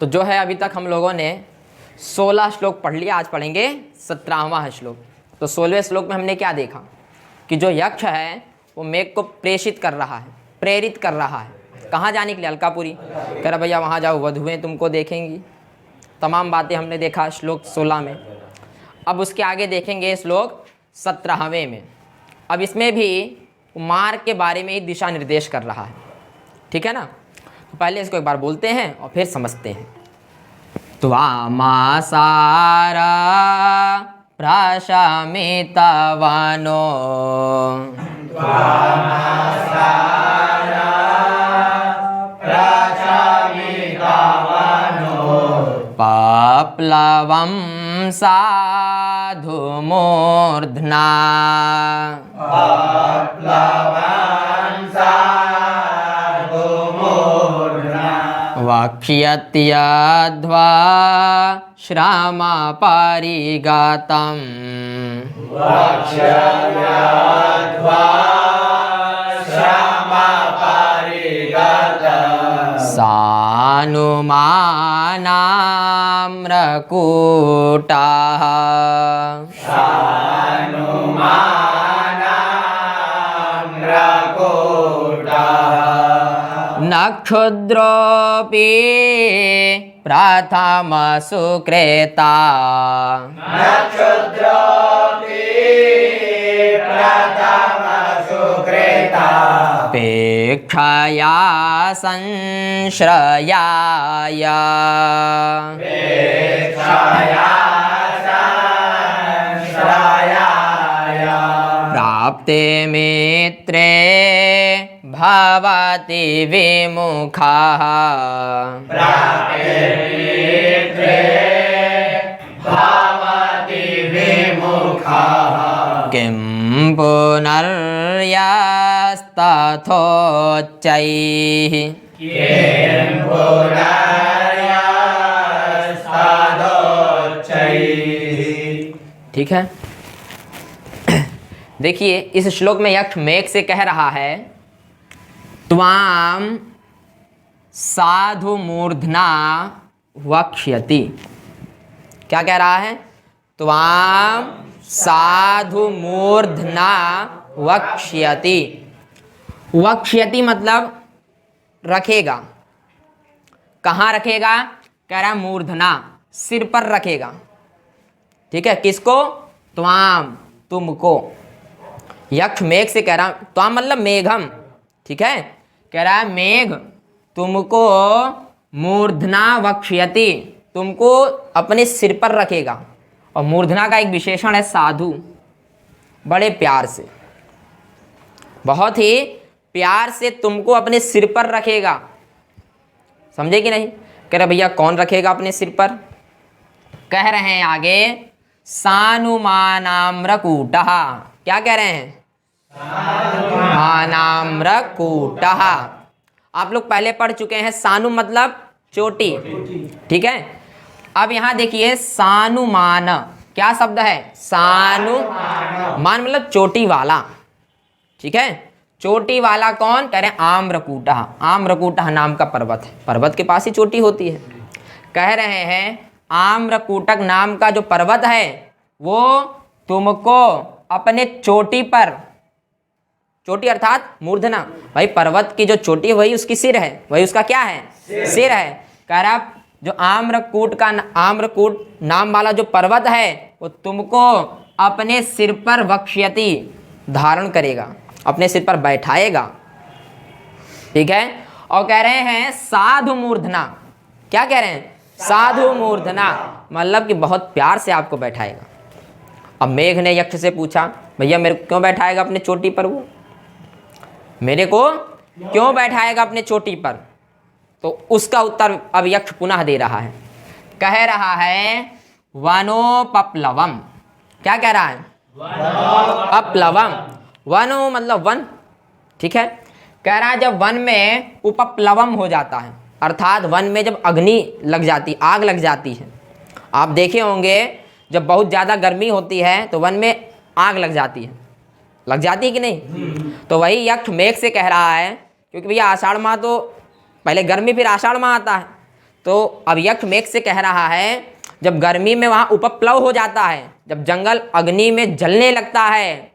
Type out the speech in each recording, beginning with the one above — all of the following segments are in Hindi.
तो जो है अभी तक हम लोगों ने 16 श्लोक पढ़ लिया, आज पढ़ेंगे 17वां श्लोक। तो 16वें श्लोक में हमने क्या देखा कि जो यक्ष है वो मेघ को प्रेषित कर रहा है, प्रेरित कर रहा है। कहाँ जाने के लिए? अलकापुरी। कह रहा भैया वहाँ जाओ, वधुएं तुमको देखेंगी। तमाम बातें हमने देखा श्लोक 16 में। अब उसके आगे देखेंगे श्लोक 17वें में। अब इसमें भी मार्ग के बारे में ही दिशा निर्देश कर रहा है, ठीक है ना। तो पहले इसको एक बार बोलते हैं और फिर समझते हैं। त्वामासारा प्राशामितवानो पाप्लवं साधुमूर्ध्ना वक्ष्यत्यध्वा श्रामपरिगतं सानुमानाम्रकूटाः नक्षुद्रोऽपि प्रथमसुकृता पेक्षया संश्रयाय प्राप्ते मित्रे भवति विमुखः किं पुनर्यस्तथोच्चैः ठीक है। देखिए इस श्लोक में यक्ष मेघ से कह रहा है त्वाम साधु मूर्धना वक्ष्यति। क्या कह रहा है? त्वाम साधु मूर्धना वक्ष्यति। वक्ष्यति मतलब रखेगा। कहाँ रखेगा? कह रहा है मूर्धना, सिर पर रखेगा। ठीक है, किसको? त्वाम, तुमको। यक्ष मेघ से कह रहा, त्वाम मतलब मेघम, ठीक है। कह रहा है मेघ तुमको मूर्धना वक्ष्यति, तुमको अपने सिर पर रखेगा। और मूर्धना का एक विशेषण है साधु, बड़े प्यार से, बहुत ही प्यार से तुमको अपने सिर पर रखेगा। समझे कि नहीं? कह रहे भैया कौन रखेगा अपने सिर पर? कह रहे हैं आगे सानुमानाम्रकूटः। क्या कह रहे हैं? मानाम्रकूटः। आप लोग पहले पढ़ चुके हैं, सानु मतलब चोटी, ठीक है। अब यहां देखिए सानुमान, क्या शब्द है? सानु मान मतलब चोटी वाला, ठीक है। चोटी वाला कौन? कह रहे हैं आम्रकूटः। आम्रकूटः नाम का पर्वत है, पर्वत के पास ही चोटी होती है। कह रहे हैं आम्रकूटक नाम का जो पर्वत है वो तुमको अपने चोटी पर, चोटी अर्थात मूर्धना, भाई पर्वत की जो चोटी है वही उसकी सिर है, वही उसका क्या है? सिर है। कह रहा जो आम्रकूट नाम वाला जो पर्वत है वो तुमको अपने सिर पर वक्ष्यति, धारण करेगा, अपने सिर पर बैठाएगा, ठीक है। और कह रहे हैं साधु मूर्धना। क्या कह रहे हैं? साधु मूर्धना मतलब कि बहुत प्यार से आपको बैठाएगा। अब मेघ ने यक्ष से पूछा भैया मेरे को क्यों बैठाएगा अपने चोटी पर? वो मेरे को क्यों बैठाएगा अपने चोटी पर? तो उसका उत्तर अब यक्ष पुनः दे रहा है। कह रहा है वनोपप्लवम। क्या कह रहा है? अपप्लवम। वनो मतलब वन, ठीक है। कह रहा है जब वन में उपप्लवम हो जाता है, अर्थात वन में जब अग्नि लग जाती, आग लग जाती है। आप देखे होंगे जब बहुत ज़्यादा गर्मी होती है तो वन में आग लग जाती है, लग जाती है कि नहीं? तो वही यक्ष मेघ से कह रहा है, क्योंकि भैया आषाढ़ माह तो पहले गर्मी फिर आषाढ़ माह आता है, तो अब यक्ष मेघ से कह रहा है जब गर्मी में वहाँ उपप्लव हो जाता है, जब जंगल अग्नि में जलने लगता है,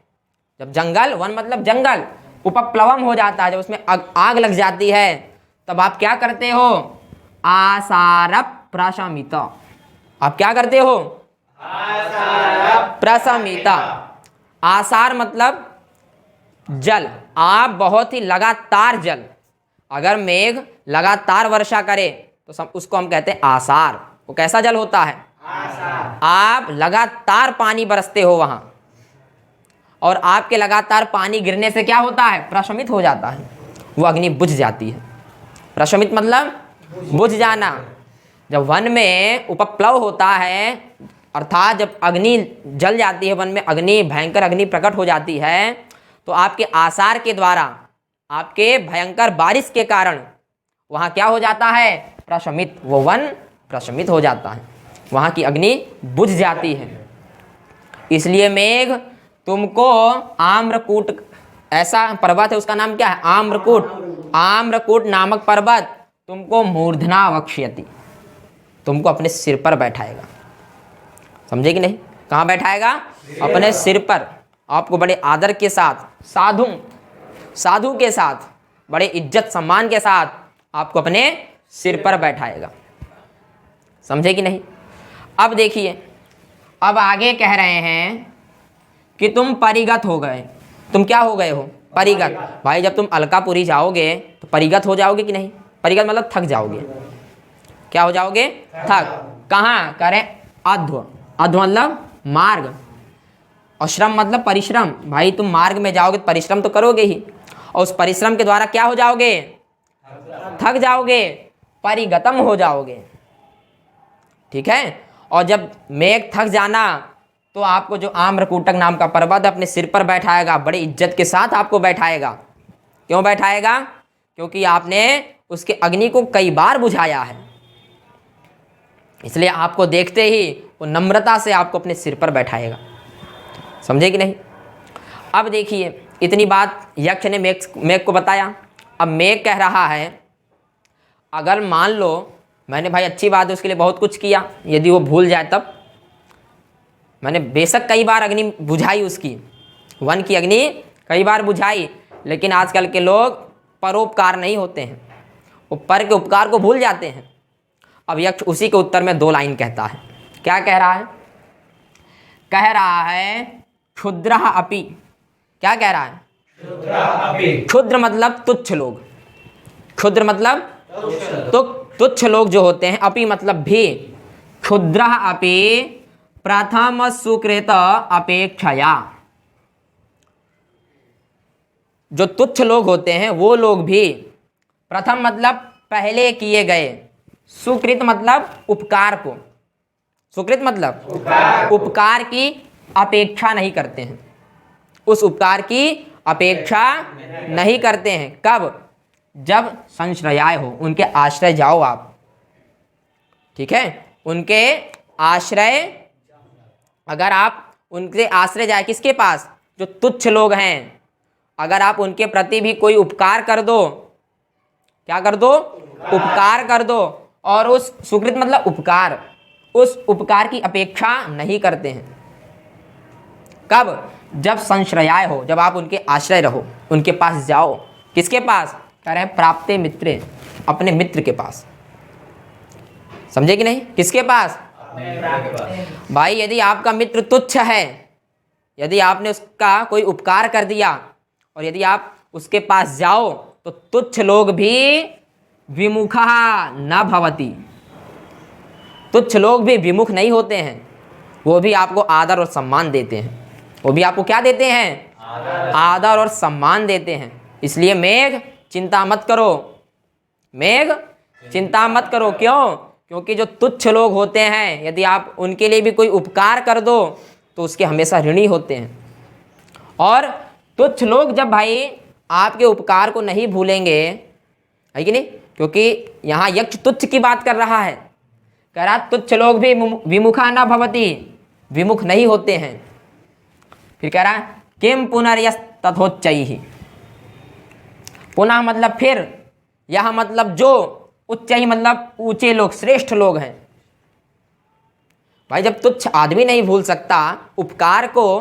जब जंगल, वन मतलब जंगल, उपप्लवम हो जाता है, जब उसमें आग लग जाती है, तब आप क्या करते हो? आसार प्रशमित। आप क्या करते हो? प्रशमित। आसार मतलब जल, आप बहुत ही लगातार जल, अगर मेघ लगातार वर्षा करे तो उसको हम कहते हैं आसार। वो कैसा जल होता है? आसार। आप लगातार पानी बरसते हो वहां, और आपके लगातार पानी गिरने से क्या होता है? प्रशमित हो जाता है, वो अग्नि बुझ जाती है। प्रशमित मतलब बुझ जाना। जब वन में उपप्लव होता है, अर्थात जब अग्नि जल जाती है, वन में अग्नि, भयंकर अग्नि प्रकट हो जाती है, तो आपके आसार के द्वारा, आपके भयंकर बारिश के कारण वहाँ क्या हो जाता है? प्रशमित। वो वन प्रशमित हो जाता है, वहाँ की अग्नि बुझ जाती है। इसलिए मेघ तुमको आम्रकूट, ऐसा पर्वत है उसका नाम क्या है? आम्रकूट। आम्रकूट नामक पर्वत तुमको मूर्धना वक्ष्यति, तुमको अपने सिर पर बैठाएगा। समझे कि नहीं? कहाँ बैठाएगा? अपने सिर पर। आपको बड़े आदर के साथ, साधु के साथ, बड़े इज्जत सम्मान के साथ आपको अपने सिर पर बैठाएगा। समझे कि नहीं? अब देखिए, अब आगे कह रहे हैं कि तुम परिगत हो गए। तुम क्या हो गए हो? परिगत। भाई जब तुम अलकापुरी जाओगे तो परिगत हो जाओगे कि नहीं? परिगत मतलब थक जाओगे। क्या हो जाओगे? थक। कहाँ करें? अध्व। अध्व मतलब मार्ग, और श्रम मतलब परिश्रम। भाई तुम मार्ग में जाओगे तो परिश्रम तो करोगे ही, और उस परिश्रम के द्वारा क्या हो जाओगे? थक जाओगे, परिगतम हो जाओगे। ठीक है? और जब मेघ थक जाना तो आपको जो आम्रकूटक नाम का पर्वत अपने सिर पर बैठाएगा, बड़े इज्जत के साथ आपको बैठाएगा। क्यों बैठाएगा? क्योंकि आपने उसके अग्नि को कई बार बुझाया है, इसलिए आपको देखते ही वो नम्रता से आपको अपने सिर पर बैठाएगा। समझे कि नहीं? अब देखिए, इतनी बात यक्ष ने मेघ को बताया। अब मेघ कह रहा है, अगर मान लो मैंने, भाई अच्छी बात है, उसके लिए बहुत कुछ किया, यदि वो भूल जाए तब। मैंने बेशक कई बार अग्नि बुझाई, उसकी वन की अग्नि कई बार बुझाई, लेकिन आजकल के लोग परोपकार नहीं होते हैं, वो पर के उपकार को भूल जाते हैं। अब यक्ष उसी के उत्तर में 2 लाइन कहता है। क्या कह रहा है? कह रहा है क्षुद्र अपि। क्या कह रहा है? क्षुद्र मतलब तुच्छ लोग। क्षुद्र मतलब तुच्छ लोग जो होते हैं, अपि मतलब भी। क्षुद्र अपि प्रथम सुकृत अपेक्षया। जो तुच्छ लोग होते हैं वो लोग भी, प्रथम मतलब पहले किए गए, सुकृत मतलब उपकार को, सुकृत मतलब उपकार की अपेक्षा नहीं करते हैं, उस उपकार की अपेक्षा नहीं करते हैं। कब? जब संश्रयाय हो, उनके आश्रय जाओ आप। ठीक है? उनके आश्रय, अगर आप उनके आश्रय जाए, किसके पास? जो तुच्छ लोग हैं, अगर आप उनके प्रति भी कोई उपकार कर दो, क्या कर दो? उपकार कर दो, और उस सुकृत मतलब उपकार, उस उपकार की अपेक्षा नहीं करते हैं। कब? जब संश्रयाय हो, जब आप उनके आश्रय रहो, उनके पास जाओ। किसके पास? कह रहे हैं प्राप्ते मित्रे, अपने मित्र के पास। समझे कि नहीं? किसके पास? भाई यदि आपका मित्र तुच्छ है, यदि आपने उसका कोई उपकार कर दिया और यदि आप उसके पास जाओ, तो तुच्छ लोग भी विमुखा न भवति, तुच्छ लोग भी विमुख नहीं होते हैं, वो भी आपको आदर और सम्मान देते हैं। वो भी आपको क्या देते हैं? आदर और सम्मान देते हैं। इसलिए मेघ चिंता मत करो, मेघ चिंता मत करो। क्यों? क्योंकि जो तुच्छ लोग होते हैं, यदि आप उनके लिए भी कोई उपकार कर दो तो उसके हमेशा ऋणी होते हैं। और तुच्छ लोग जब भाई आपके उपकार को नहीं भूलेंगे, है कि नहीं? क्योंकि यहाँ यक्ष तुच्छ की बात कर रहा है, कह रहा तुच्छ लोग भी विमुखा न भवति, विमुख नहीं होते हैं। फिर कह रहा है किम पुनर्यस तथोच्चैहि। पुनः मतलब फिर, यह मतलब जो, उच्च ही मतलब ऊंचे लोग, श्रेष्ठ लोग हैं। भाई जब तुच्छ आदमी नहीं भूल सकता उपकार को,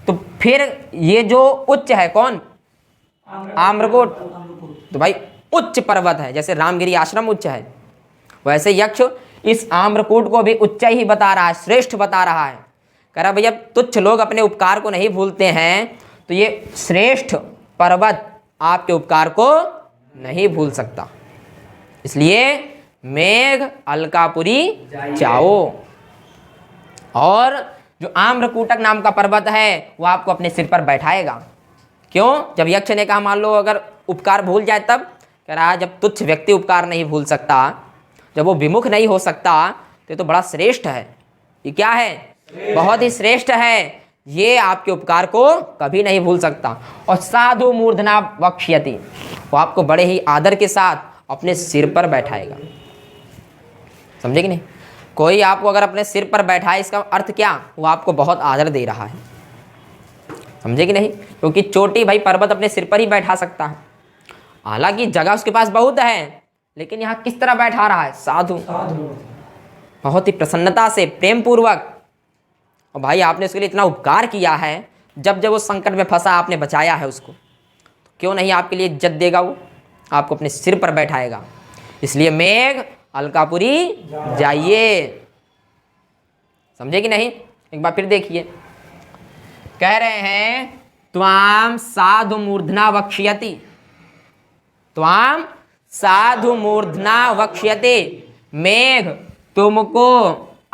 तो फिर ये जो उच्च है कौन, आम्रकूट, तो भाई उच्च पर्वत है। जैसे रामगिरी आश्रम उच्च है, वैसे यक्ष इस आम्रकूट को भी उच्च ही बता रहा है, श्रेष्ठ बता रहा है। कह रहा भैया तुच्छ लोग अपने उपकार को नहीं भूलते हैं, तो ये श्रेष्ठ पर्वत आपके उपकार को नहीं भूल सकता। इसलिए मेघ अलकापुरी जाओ। और जो आम्रकूटक नाम का पर्वत है वो आपको अपने सिर पर बैठाएगा। क्यों? जब यक्ष ने कहा मान लो अगर उपकार भूल जाए तब, कह रहा जब तुच्छ व्यक्ति उपकार नहीं भूल सकता, जब वो विमुख नहीं हो सकता, तो ये तो बड़ा श्रेष्ठ है। ये क्या है? बहुत ही श्रेष्ठ है। ये आपके उपकार को कभी नहीं भूल सकता। और साधु मूर्धना वक्ष्यति, वो आपको बड़े ही आदर के साथ अपने सिर पर बैठाएगा। समझे कि नहीं? कोई आपको अगर अपने सिर पर बैठाए, इसका अर्थ क्या? वो आपको बहुत आदर दे रहा है। समझे कि नहीं? क्योंकि चोटी भाई पर्वत अपने सिर पर ही बैठा सकता है। हालांकि जगह उसके पास बहुत है, लेकिन यहाँ किस तरह बैठा रहा है? साधु, बहुत ही प्रसन्नता से, प्रेम पूर्वक। और भाई आपने उसके लिए इतना उपकार किया है, जब जब वो संकट में फंसा आपने बचाया है उसको, तो क्यों नहीं आपके लिए इज्जत देगा? वो आपको अपने सिर पर बैठाएगा। इसलिए मेघ अलकापुरी जाइए। समझे कि नहीं? एक बार फिर देखिए, कह रहे हैं त्वाम साधु मूर्धना वक्ष्यति, त्वाम साधु मूर्धना वक्ष्यते, मेघ तुमको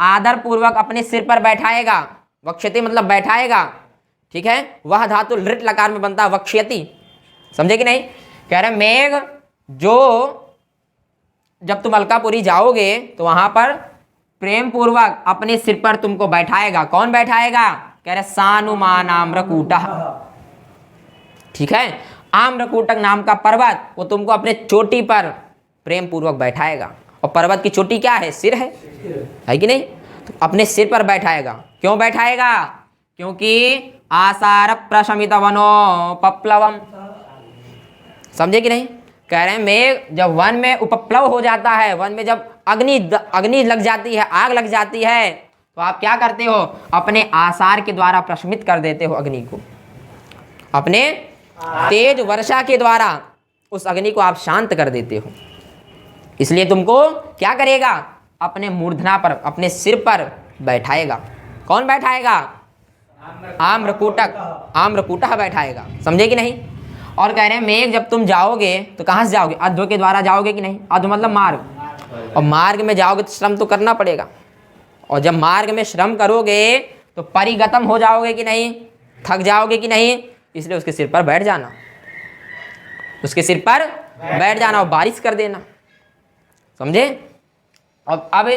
आदर पूर्वक अपने सिर पर बैठाएगा। वक्ष्यति मतलब बैठाएगा, ठीक है? वह धातु लृट लकार में बनता है वक्ष्यति। समझे कि नहीं? कह रहे मेघ जो जब तुम अलकापुरी जाओगे तो वहां पर प्रेम पूर्वक अपने सिर पर तुमको बैठाएगा। कौन बैठाएगा? कह रहे सानुमान आम्रकूटः, ठीक है? आम्रकूटक नाम का पर्वत, वो तुमको अपने चोटी पर प्रेम पूर्वक बैठाएगा। और पर्वत की चोटी क्या है? सिर है कि नहीं? तो अपने सिर पर बैठाएगा। क्यों बैठाएगा? क्योंकि आसार प्रशमित वनो पप्लवम। समझे कि नहीं? कह रहे हैं मेघ जब वन में उपप्लव हो जाता है, वन में जब अग्नि लग जाती है, आग लग जाती है, तो आप क्या करते हो? अपने आसार के द्वारा प्रशमित कर देते हो अग्नि को। अपने तेज वर्षा के द्वारा उस अग्नि को आप शांत कर देते हो। इसलिए तुमको क्या करेगा? अपने मूर्धना पर, अपने सिर पर बैठाएगा। कौन बैठाएगा? आम्रकूटक, आम्रकूटः बैठाएगा। समझे कि नहीं? और कह रहे हैं मेघ जब तुम जाओगे तो कहाँ से जाओगे? अध्व के द्वारा जाओगे कि नहीं? अध्व मतलब मार्ग। और मार्ग में जाओगे तो श्रम तो करना पड़ेगा। और जब मार्ग में श्रम करोगे तो परिगतम हो जाओगे कि नहीं? थक जाओगे कि नहीं? इसलिए उसके सिर पर बैठ जाना, उसके सिर पर बैठ जाना और बारिश कर देना। समझे? और अब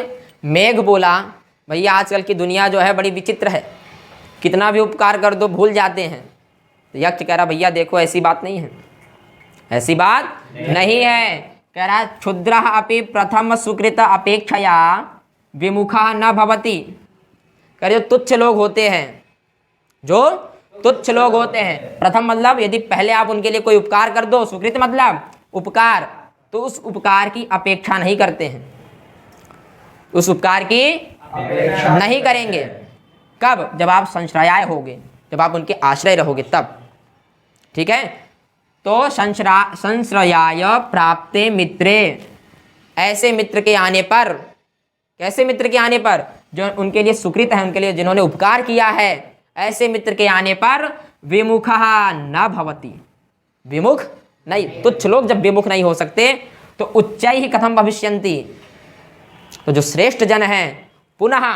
मेघ बोला भैया आजकल की दुनिया जो है बड़ी विचित्र है, कितना भी उपकार कर दो भूल जाते हैं। तो यक्ष कह रहा भैया देखो ऐसी बात नहीं है, ऐसी बात नहीं है। कह रहा क्षुद्र अपि प्रथम सुकृत अपेक्षया विमुखा न भवति। कह रहे जो तुच्छ लोग होते हैं, जो तुच्छ लोग होते हैं, प्रथम मतलब यदि पहले आप उनके लिए कोई उपकार कर दो, सुकृत मतलब उपकार, तो उस उपकार की अपेक्षा नहीं करते हैं, उस उपकार की नहीं करेंगे। कब? जब आप संश्रयाय होगे, जब आप उनके आश्रय रहोगे तब, ठीक है? तो संश्रयाय प्राप्ते मित्रे, ऐसे मित्र के आने पर, कैसे मित्र के आने पर? जो उनके लिए सुकृत है, उनके लिए जिन्होंने उपकार किया है, ऐसे मित्र के आने पर विमुखः न भवति, विमुख नहीं। तुच्छ लोग जब विमुख नहीं हो सकते तो उच्चैः ही कथम भविष्यन्ति, तो जो श्रेष्ठ जन हैं पुनः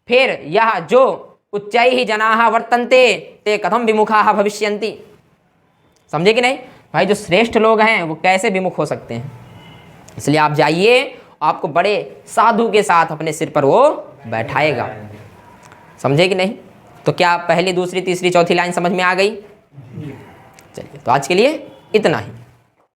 फिर यह जो उच्चैः जनाः वर्तन्ते ते कथम विमुखाः भविष्यन्ति। समझे कि नहीं? भाई जो श्रेष्ठ लोग हैं वो कैसे विमुख हो सकते हैं? इसलिए आप जाइए, आपको बड़े साधु के साथ अपने सिर पर वो बैठाएगा। समझे कि नहीं? तो क्या पहली, दूसरी, तीसरी, चौथी लाइन समझ में आ गई? चलिए, तो आज के लिए इतना ही।